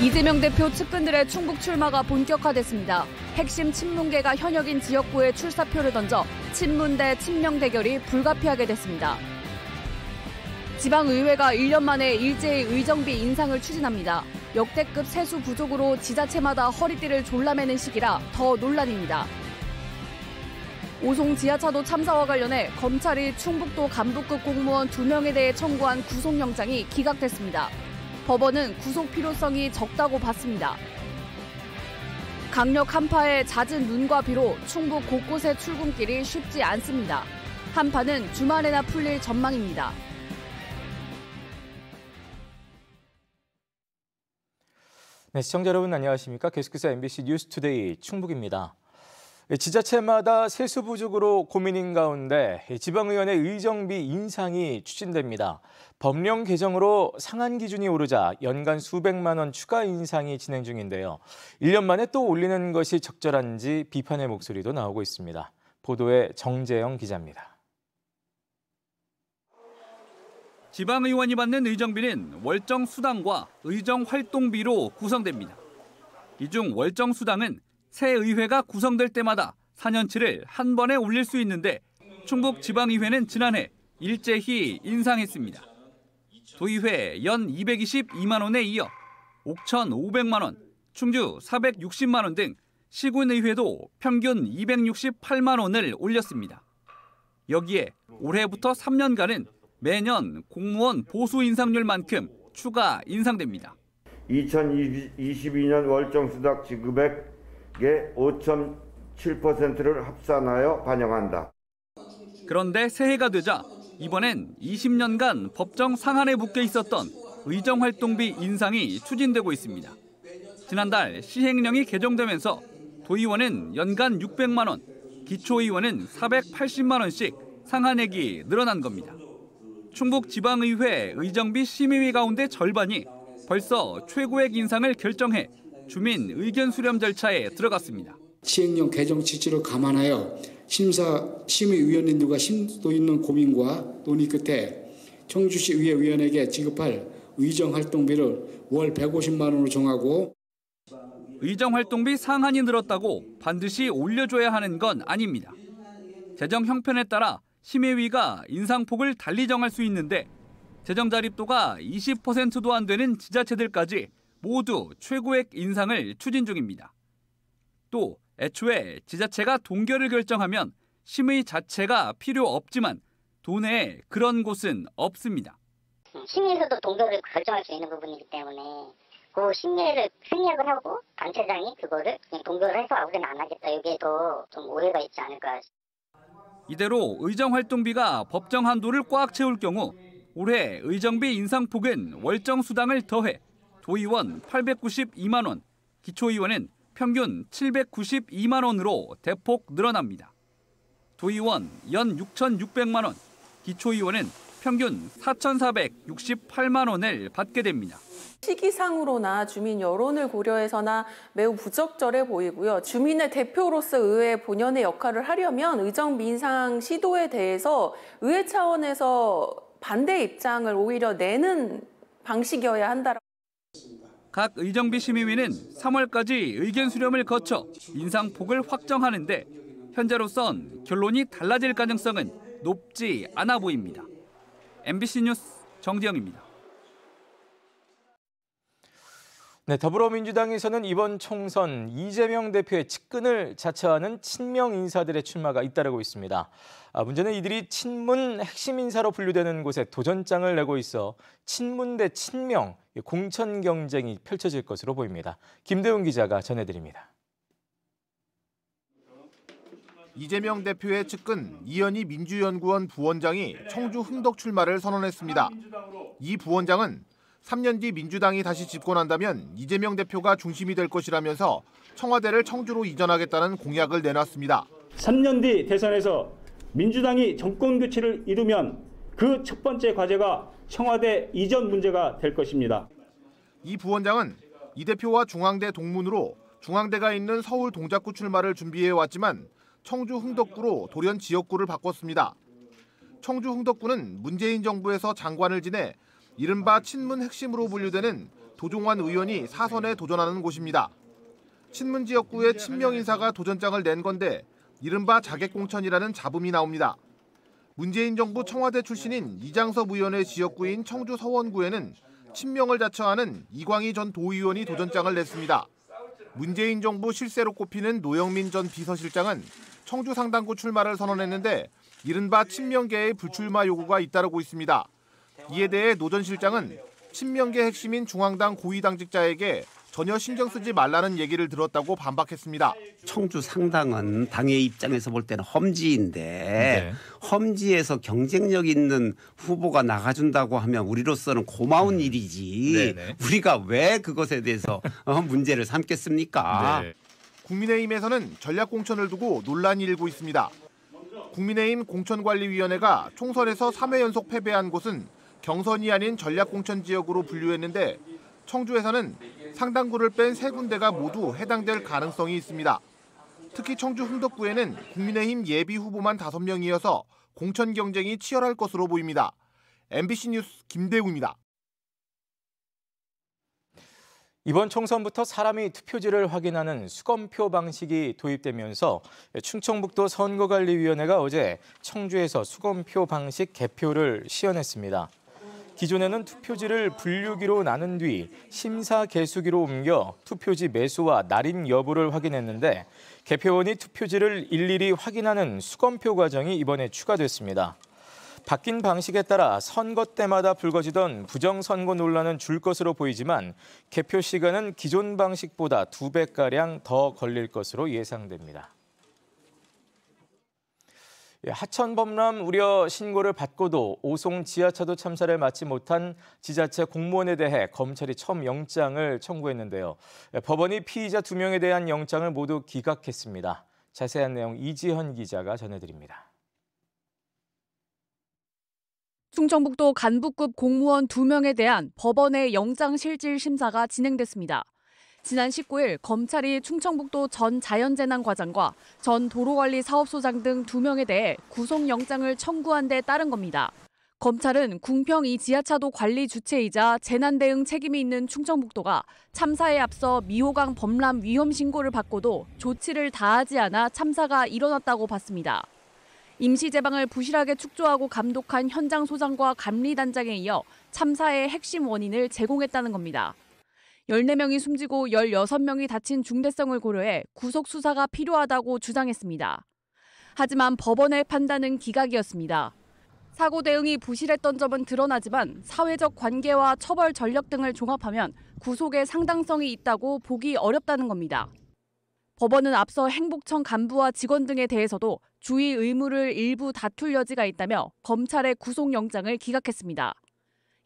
이재명 대표 측근들의 충북 출마가 본격화됐습니다. 핵심 친문계가 현역인 지역구에 출사표를 던져 친문 대 친명 대결이 불가피하게 됐습니다. 지방의회가 1년 만에 일제히 의정비 인상을 추진합니다. 역대급 세수 부족으로 지자체마다 허리띠를 졸라매는 시기라 더 논란입니다. 오송 지하차도 참사와 관련해 검찰이 충북도 간부급 공무원 2명에 대해 청구한 구속영장이 기각됐습니다. 법원은 구속 필요성이 적다고 봤습니다. 강력 한파에 잦은 눈과 비로 충북 곳곳의 출근길이 쉽지 않습니다. 한파는 주말에나 풀릴 전망입니다. 네, 시청자 여러분 안녕하십니까? 계속해서 MBC 뉴스투데이 충북입니다. 지자체마다 세수 부족으로 고민인 가운데 지방의원의 의정비 인상이 추진됩니다. 법령 개정으로 상한 기준이 오르자 연간 수백만 원 추가 인상이 진행 중인데요. 1년 만에 또 올리는 것이 적절한지 비판의 목소리도 나오고 있습니다. 보도에 정재영 기자입니다. 지방의원이 받는 의정비는 월정 수당과 의정 활동비로 구성됩니다. 이 중 월정 수당은 새 의회가 구성될 때마다 4년치를 한 번에 올릴 수 있는데 충북 지방의회는 지난해 일제히 인상했습니다. 도의회 연 222만 원에 이어 5,500만 원, 충주 460만 원 등 시군의회도 평균 268만 원을 올렸습니다. 여기에 올해부터 3년간은 매년 공무원 보수 인상률만큼 추가 인상됩니다. 2022년 월정 수당 지급액 5.7%를 합산하여 반영한다. 그런데 새해가 되자 이번엔 20년간 법정 상한에 묶여 있었던 의정활동비 인상이 추진되고 있습니다. 지난달 시행령이 개정되면서 도의원은 연간 600만 원, 기초의원은 480만 원씩 상한액이 늘어난 겁니다. 충북지방의회 의정비 심의위 가운데 절반이 벌써 최고액 인상을 결정해 주민 의견 수렴 절차에 들어갔습니다. 시행령 개정 취지를 감안하여 심의위원님들과 심도 있는 고민과 논의 끝에 청주시 의회 의원에게 지급할 의정활동비를 월 150만 원으로 정하고 의정활동비 상한이 늘었다고 반드시 올려줘야 하는 건 아닙니다. 재정 형편에 따라 심의위가 인상폭을 달리 정할 수 있는데 재정 자립도가 20%도 안 되는 지자체들까지 모두 최고액 인상을 추진 중입니다. 또 애초에 지자체가 동결을 결정하면 심의 자체가 필요 없지만 도내에 그런 곳은 없습니다. 심의에서도 동결을 결정할 수 있는 부분이기 때문에 그 심의를 승인을 하고 단체장이 그거를 동결을 해서 우리는 안 하겠다. 여기에도 좀 오해가 있지 않을까. 이대로 의정활동비가 법정 한도를 꽉 채울 경우 올해 의정비 인상폭은 월정 수당을 더해 도의원 892만 원, 기초의원은 평균 792만 원으로 대폭 늘어납니다. 도의원 연 6,600만 원, 기초의원은 평균 4,468만 원을 받게 됩니다. 시기상으로나 주민 여론을 고려해서나 매우 부적절해 보이고요. 주민의 대표로서 의회 본연의 역할을 하려면 의정비 인상 시도에 대해서 의회 차원에서 반대 입장을 오히려 내는 방식이어야 한다라고. 각 의정비 심의위는 3월까지 의견 수렴을 거쳐 인상폭을 확정하는데 현재로선 결론이 달라질 가능성은 높지 않아 보입니다. MBC 뉴스 정지영입니다. 네, 더불어민주당에서는 이번 총선 이재명 대표의 측근을 자처하는 친명 인사들의 출마가 잇따르고 있습니다. 문제는 이들이 친문 핵심 인사로 분류되는 곳에 도전장을 내고 있어 친문 대 친명 공천 경쟁이 펼쳐질 것으로 보입니다. 김대훈 기자가 전해드립니다. 이재명 대표의 측근 이현희 민주연구원 부원장이 청주 흥덕 출마를 선언했습니다. 이 부원장은 3년 뒤 민주당이 다시 집권한다면 이재명 대표가 중심이 될 것이라면서 청와대를 청주로 이전하겠다는 공약을 내놨습니다. 3년 뒤 대선에서 민주당이 정권 교체를 이루면 그 첫 번째 과제가 청와대 이전 문제가 될 것입니다. 이 부원장은 이 대표와 중앙대 동문으로 중앙대가 있는 서울 동작구 출마를 준비해왔지만 청주 흥덕구로 돌연 지역구를 바꿨습니다. 청주 흥덕구는 문재인 정부에서 장관을 지내 이른바 친문 핵심으로 분류되는 도종환 의원이 사선에 도전하는 곳입니다. 친문 지역구에 친명 인사가 도전장을 낸 건데 이른바 자객공천이라는 잡음이 나옵니다. 문재인 정부 청와대 출신인 이장섭 의원의 지역구인 청주 서원구에는 친명을 자처하는 이광희 전 도의원이 도전장을 냈습니다. 문재인 정부 실세로 꼽히는 노영민 전 비서실장은 청주 상당구 출마를 선언했는데 이른바 친명계의 불출마 요구가 잇따르고 있습니다. 이에 대해 노 전 실장은 친명계 핵심인 중앙당 고위 당직자에게 전혀 신경 쓰지 말라는 얘기를 들었다고 반박했습니다. 청주 상당은 당의 입장에서 볼 때는 험지인데 험지에서 경쟁력 있는 후보가 나가준다고 하면 우리로서는 고마운 일이지 우리가 왜 그것에 대해서 문제를 삼겠습니까? 국민의힘에서는 전략공천을 두고 논란이 일고 있습니다. 국민의힘 공천관리위원회가 총선에서 3회 연속 패배한 곳은 경선이 아닌 전략공천 지역으로 분류했는데 청주에서는 상당구를 뺀 3군데가 모두 해당될 가능성이 있습니다. 특히 청주 흥덕구에는 국민의힘 예비 후보만 5명이어서 공천 경쟁이 치열할 것으로 보입니다. MBC 뉴스 김대우입니다. 이번 총선부터 사람이 투표지를 확인하는 수검표 방식이 도입되면서 충청북도 선거관리위원회가 어제 청주에서 수검표 방식 개표를 시연했습니다. 기존에는 투표지를 분류기로 나눈 뒤 심사 개수기로 옮겨 투표지 매수와 날인 여부를 확인했는데 개표원이 투표지를 일일이 확인하는 수검표 과정이 이번에 추가됐습니다. 바뀐 방식에 따라 선거 때마다 불거지던 부정선거 논란은 줄 것으로 보이지만 개표 시간은 기존 방식보다 2배가량 더 걸릴 것으로 예상됩니다. 하천범람 우려 신고를 받고도 오송 지하차도 참사를 막지 못한 지자체 공무원에 대해 검찰이 처음 영장을 청구했는데요. 법원이 피의자 2명에 대한 영장을 모두 기각했습니다. 자세한 내용 이지현 기자가 전해드립니다. 충청북도 간부급 공무원 2명에 대한 법원의 영장실질 심사가 진행됐습니다. 지난 19일 검찰이 충청북도 전 자연재난과장과 전 도로관리사업소장 등 2명에 대해 구속영장을 청구한 데 따른 겁니다. 검찰은 궁평 이 지하차도 관리 주체이자 재난대응 책임이 있는 충청북도가 참사에 앞서 미호강 범람 위험 신고를 받고도 조치를 다하지 않아 참사가 일어났다고 봤습니다. 임시 제방을 부실하게 축조하고 감독한 현장 소장과 감리단장에 이어 참사의 핵심 원인을 제공했다는 겁니다. 14명이 숨지고 16명이 다친 중대성을 고려해 구속 수사가 필요하다고 주장했습니다. 하지만 법원의 판단은 기각이었습니다. 사고 대응이 부실했던 점은 드러나지만 사회적 관계와 처벌 전력 등을 종합하면 구속의 상당성이 있다고 보기 어렵다는 겁니다. 법원은 앞서 행복청 간부와 직원 등에 대해서도 주의 의무를 일부 다툴 여지가 있다며 검찰의 구속영장을 기각했습니다.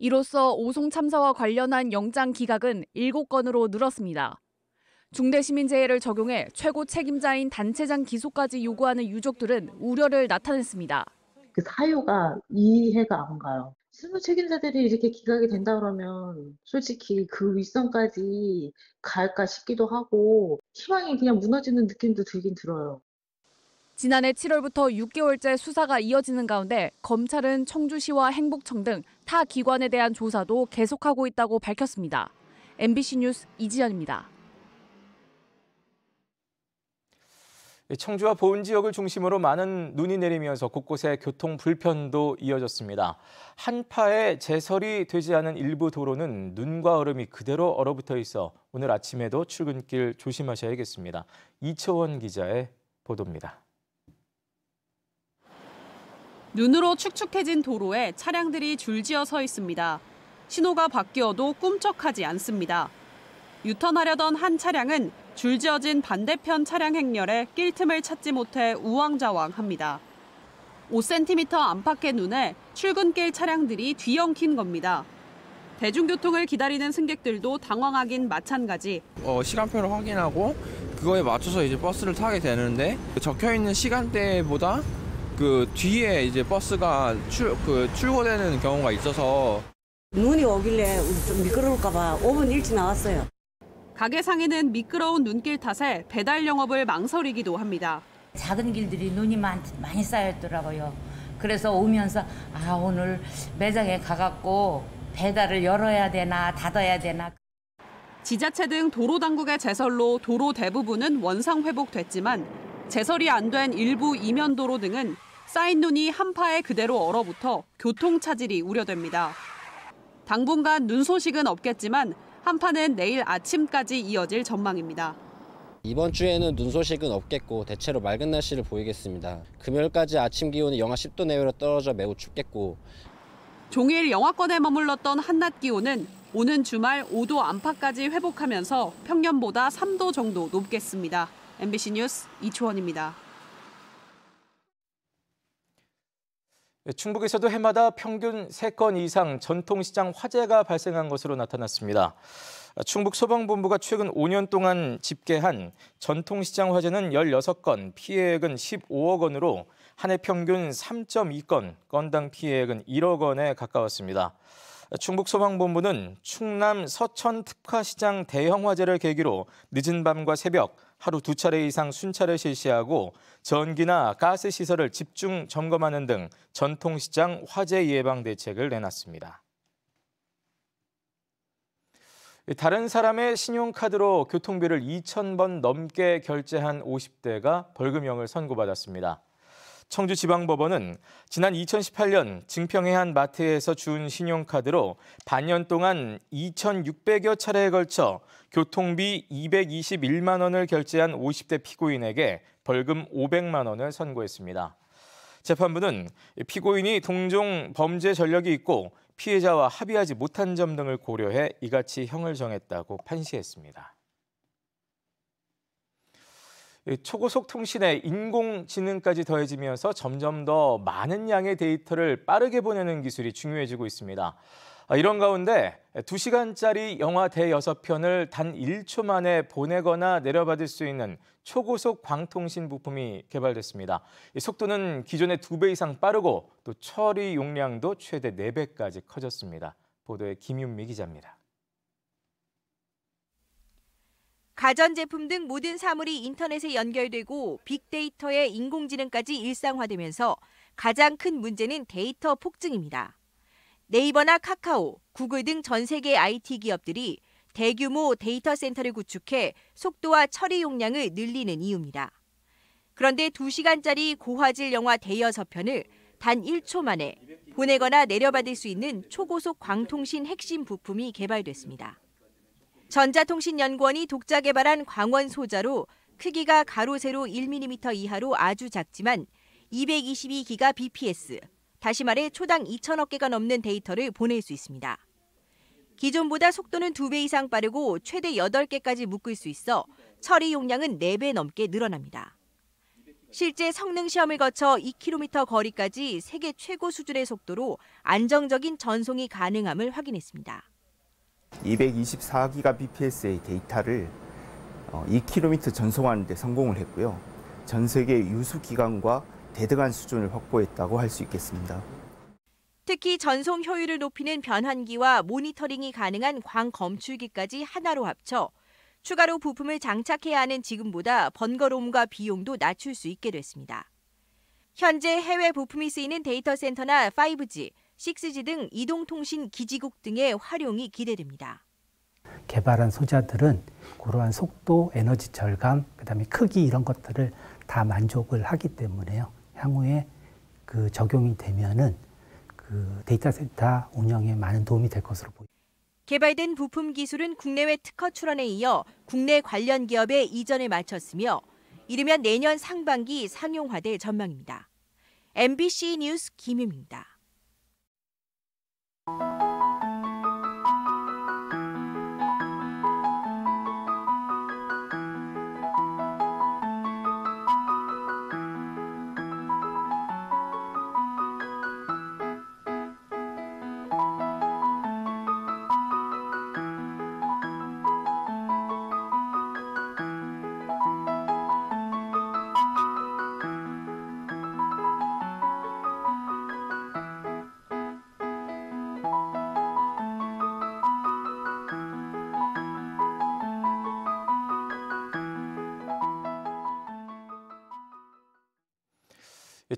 이로써 오송 참사와 관련한 영장 기각은 7건으로 늘었습니다. 중대시민재해를 적용해 최고 책임자인 단체장 기소까지 요구하는 유족들은 우려를 나타냈습니다. 그 사유가 이해가 안 가요. 실무 책임자들이 이렇게 기각이 된다 그러면 솔직히 그 윗선까지 갈까 싶기도 하고 희망이 그냥 무너지는 느낌도 들긴 들어요. 지난해 7월부터 6개월째 수사가 이어지는 가운데 검찰은 청주시와 행복청 등 타 기관에 대한 조사도 계속하고 있다고 밝혔습니다. MBC 뉴스 이지연입니다. 청주와 보은 지역을 중심으로 많은 눈이 내리면서 곳곳에 교통 불편도 이어졌습니다. 한파에 제설이 되지 않은 일부 도로는 눈과 얼음이 그대로 얼어붙어 있어 오늘 아침에도 출근길 조심하셔야겠습니다. 이초원 기자의 보도입니다. 눈으로 축축해진 도로에 차량들이 줄지어 서 있습니다. 신호가 바뀌어도 꿈쩍하지 않습니다. 유턴하려던 한 차량은 줄지어진 반대편 차량 행렬에 낄 틈을 찾지 못해 우왕좌왕합니다. 5cm 안팎의 눈에 출근길 차량들이 뒤엉킨 겁니다. 대중교통을 기다리는 승객들도 당황하긴 마찬가지. 시간표를 확인하고 그거에 맞춰서 이제 버스를 타게 되는데 적혀있는 시간대보다 그 뒤에 이제 버스가 출고되는 경우가 있어서 눈이 오길래 좀 미끄러울까 봐 5분 일찍 나왔어요. 가게 상인은 미끄러운 눈길 탓에 배달 영업을 망설이기도 합니다. 작은 길들이 눈이 많이 쌓였더라고요. 그래서 오면서 오늘 매장에 가갖고 배달을 열어야 되나 닫아야 되나. 지자체 등 도로당국의 제설로 도로 대부분은 원상 회복됐지만 제설이 안 된 일부 이면도로 등은 쌓인 눈이 한파에 그대로 얼어붙어 교통 차질이 우려됩니다. 당분간 눈 소식은 없겠지만 한파는 내일 아침까지 이어질 전망입니다. 이번 주에는 눈 소식은 없겠고 대체로 맑은 날씨를 보이겠습니다. 금요일까지 아침 기온이 영하 10도 내외로 떨어져 매우 춥겠고 종일 영하권에 머물렀던 한낮 기온은 오는 주말 5도 안팎까지 회복하면서 평년보다 3도 정도 높겠습니다. MBC 뉴스 이초원입니다. 충북에서도 해마다 평균 3건 이상 전통시장 화재가 발생한 것으로 나타났습니다. 충북소방본부가 최근 5년 동안 집계한 전통시장 화재는 16건, 피해액은 15억 원으로 한 해 평균 3.2건, 건당 피해액은 1억 원에 가까웠습니다. 충북소방본부는 충남 서천 특화시장 대형 화재를 계기로 늦은 밤과 새벽 하루 2차례 이상 순찰을 실시하고 전기나 가스 시설을 집중 점검하는 등 전통시장 화재 예방 대책을 내놨습니다. 다른 사람의 신용카드로 교통비를 2,000번 넘게 결제한 50대가 벌금형을 선고받았습니다. 청주지방법원은 지난 2018년 증평의 한 마트에서 준 신용카드로 반년 동안 2,600여 차례에 걸쳐 교통비 221만 원을 결제한 50대 피고인에게 벌금 500만 원을 선고했습니다. 재판부는 피고인이 동종 범죄 전력이 있고 피해자와 합의하지 못한 점 등을 고려해 이같이 형을 정했다고 판시했습니다. 초고속 통신에 인공지능까지 더해지면서 점점 더 많은 양의 데이터를 빠르게 보내는 기술이 중요해지고 있습니다. 이런 가운데 2시간짜리 영화 대여섯 편을 단 1초 만에 보내거나 내려받을 수 있는 초고속 광통신 부품이 개발됐습니다. 속도는 기존의 2배 이상 빠르고 또 처리 용량도 최대 4배까지 커졌습니다. 보도에 김윤미 기자입니다. 가전제품 등 모든 사물이 인터넷에 연결되고 빅데이터의 인공지능까지 일상화되면서 가장 큰 문제는 데이터 폭증입니다. 네이버나 카카오, 구글 등 전 세계 IT 기업들이 대규모 데이터 센터를 구축해 속도와 처리 용량을 늘리는 이유입니다. 그런데 2시간짜리 고화질 영화 대여섯 편을 단 1초 만에 보내거나 내려받을 수 있는 초고속 광통신 핵심 부품이 개발됐습니다. 전자통신연구원이 독자 개발한 광원 소자로 크기가 가로 세로 1mm 이하로 아주 작지만 222GBps, 다시 말해 초당 2,000억 개가 넘는 데이터를 보낼 수 있습니다. 기존보다 속도는 2배 이상 빠르고 최대 8개까지 묶을 수 있어 처리 용량은 4배 넘게 늘어납니다. 실제 성능 시험을 거쳐 2km 거리까지 세계 최고 수준의 속도로 안정적인 전송이 가능함을 확인했습니다. 224GBps의 데이터를 2km 전송하는 데 성공을 했고요. 전 세계 유수 기간과 대등한 수준을 확보했다고 할 수 있겠습니다. 특히 전송 효율을 높이는 변환기와 모니터링이 가능한 광검출기까지 하나로 합쳐 추가로 부품을 장착해야 하는 지금보다 번거로움과 비용도 낮출 수 있게 됐습니다. 현재 해외 부품이 쓰이는 데이터 센터나 5G, 6G 등 이동통신 기지국 등의 활용이 기대됩니다. 개발한 소자들은 그러한 속도, 에너지 절감, 그다음에 크기 이런 것들을 다 만족을 하기 때문에요. 향후에 그 적용이 되면은 그 데이터 센터 운영에 많은 도움이 될 것으로 보입니다. 개발된 부품 기술은 국내외 특허 출원에 이어 국내 관련 기업에 이전을 마쳤으며 이르면 내년 상반기 상용화될 전망입니다. MBC 뉴스 김유미입니다.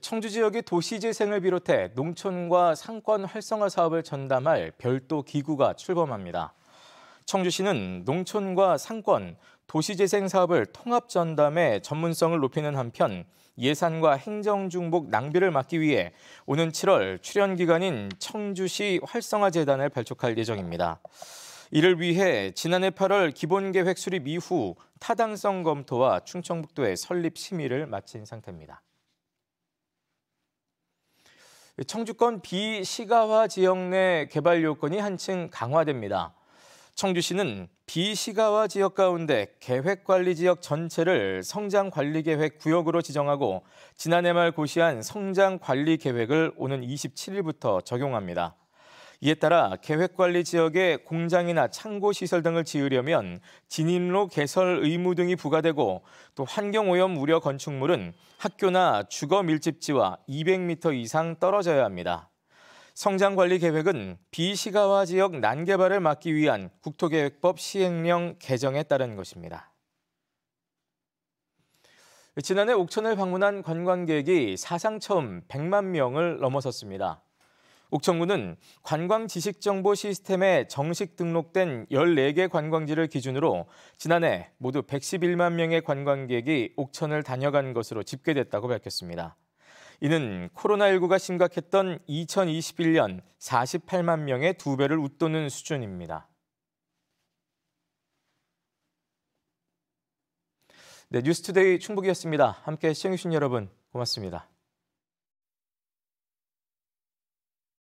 청주 지역의 도시재생을 비롯해 농촌과 상권 활성화 사업을 전담할 별도 기구가 출범합니다. 청주시는 농촌과 상권, 도시재생 사업을 통합 전담해 전문성을 높이는 한편 예산과 행정중복 낭비를 막기 위해 오는 7월 출연 기관인 청주시 활성화재단을 발족할 예정입니다. 이를 위해 지난해 8월 기본계획 수립 이후 타당성 검토와 충청북도의 설립 심의를 마친 상태입니다. 청주권 비시가화 지역 내 개발 요건이 한층 강화됩니다. 청주시는 비시가화 지역 가운데 계획관리지역 전체를 성장관리계획 구역으로 지정하고 지난해 말 고시한 성장관리계획을 오는 27일부터 적용합니다. 이에 따라 계획관리지역에 공장이나 창고시설 등을 지으려면 진입로 개설 의무 등이 부과되고 또 환경오염 우려 건축물은 학교나 주거 밀집지와 200m 이상 떨어져야 합니다. 성장관리계획은 비시가화 지역 난개발을 막기 위한 국토계획법 시행령 개정에 따른 것입니다. 지난해 옥천을 방문한 관광객이 사상 처음 100만 명을 넘어섰습니다. 옥천구는 관광지식정보 시스템에 정식 등록된 14개 관광지를 기준으로 지난해 모두 111만 명의 관광객이 옥천을 다녀간 것으로 집계됐다고 밝혔습니다. 이는 코로나19가 심각했던 2021년 48만 명의 2배를 웃도는 수준입니다. 네, 뉴스투데이 충북이었습니다. 함께 시청해주신 여러분 고맙습니다.